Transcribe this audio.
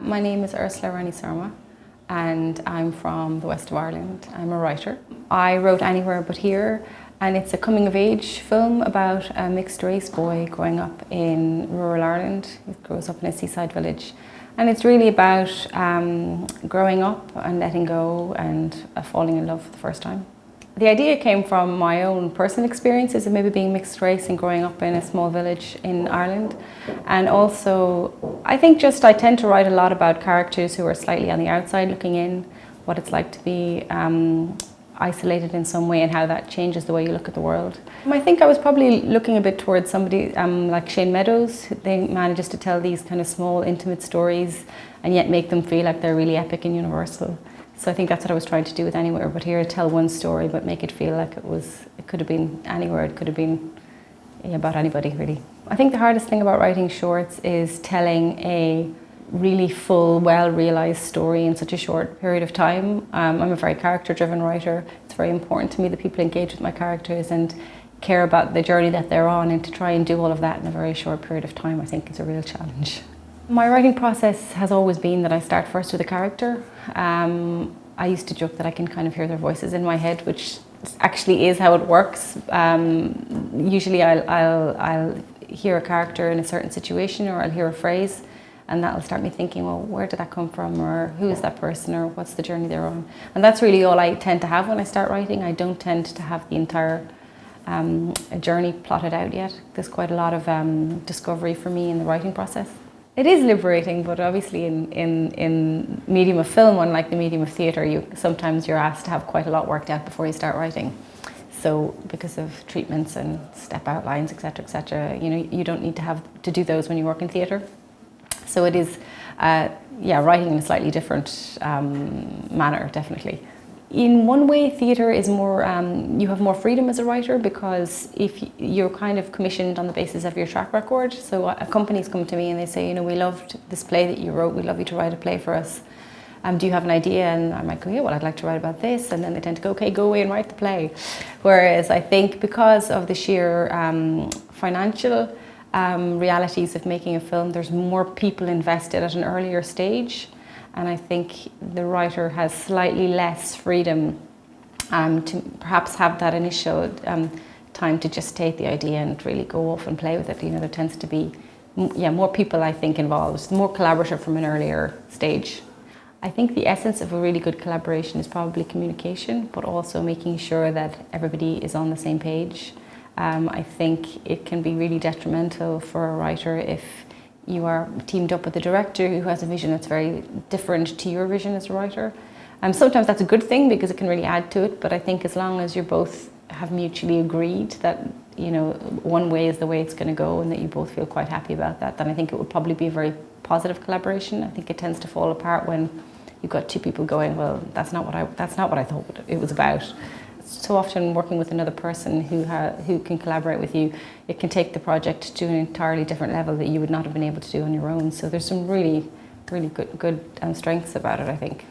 My name is Ursula Rani Sarma and I'm from the west of Ireland. I'm a writer. I wrote Anywhere But Here, and it's a coming-of-age film about a mixed-race boy growing up in rural Ireland. He grows up in a seaside village. And it's really about growing up and letting go and falling in love for the first time. The idea came from my own personal experiences of maybe being mixed race and growing up in a small village in Ireland. And also, I think I tend to write a lot about characters who are slightly on the outside looking in, what it's like to be isolated in some way and how that changes the way you look at the world. I think I was probably looking a bit towards somebody like Shane Meadows. They manages to tell these kind of small, intimate stories and yet make them feel like they're really epic and universal. So I think that's what I was trying to do with Anywhere But Here, tell one story but make it feel like it could have been anywhere, it could have been about anybody really. I think the hardest thing about writing shorts is telling a really full, well-realised story in such a short period of time. I'm a very character-driven writer. It's very important to me that people engage with my characters and care about the journey that they're on, and to try and do all of that in a very short period of time I think is a real challenge. My writing process has always been that I start first with a character. I used to joke that I can kind of hear their voices in my head, which actually is how it works. Usually I'll hear a character in a certain situation, or I'll hear a phrase, and that'll start me thinking, well, where did that come from, or who is that person, or what's the journey they're on? And that's really all I tend to have when I start writing. I don't tend to have the entire journey plotted out yet. There's quite a lot of discovery for me in the writing process. It is liberating, but obviously in medium of film, unlike the medium of theatre, sometimes you're asked to have quite a lot worked out before you start writing. So because of treatments and step outlines, etc., you don't need to have to do those when you work in theatre. So it is, writing in a slightly different manner, definitely. In one way, theatre is more, you have more freedom as a writer, because if you're kind of commissioned on the basis of your track record. So companies come to me and they say, we loved this play that you wrote, we'd love you to write a play for us. Do you have an idea? And I might go, yeah, well, I'd like to write about this. And then they tend to go, okay, go away and write the play. Whereas I think because of the sheer financial realities of making a film, there's more people invested at an earlier stage. And I think the writer has slightly less freedom to perhaps have that initial time to gestate the idea and really go off and play with it. There tends to be more people, I think, involved, more collaborative from an earlier stage. I think the essence of a really good collaboration is probably communication, but also making sure that everybody is on the same page. I think it can be really detrimental for a writer if you are teamed up with a director who has a vision that's very different to your vision as a writer. Sometimes that's a good thing because it can really add to it, but I think as long as you both have mutually agreed that one way is the way it's going to go and that you both feel quite happy about that, then I think it would probably be a very positive collaboration. I think it tends to fall apart when you've got two people going, well, that's not what I thought it was about. So often working with another person who can collaborate with you, it can take the project to an entirely different level that you would not have been able to do on your own. So there's some really, really good strengths about it, I think.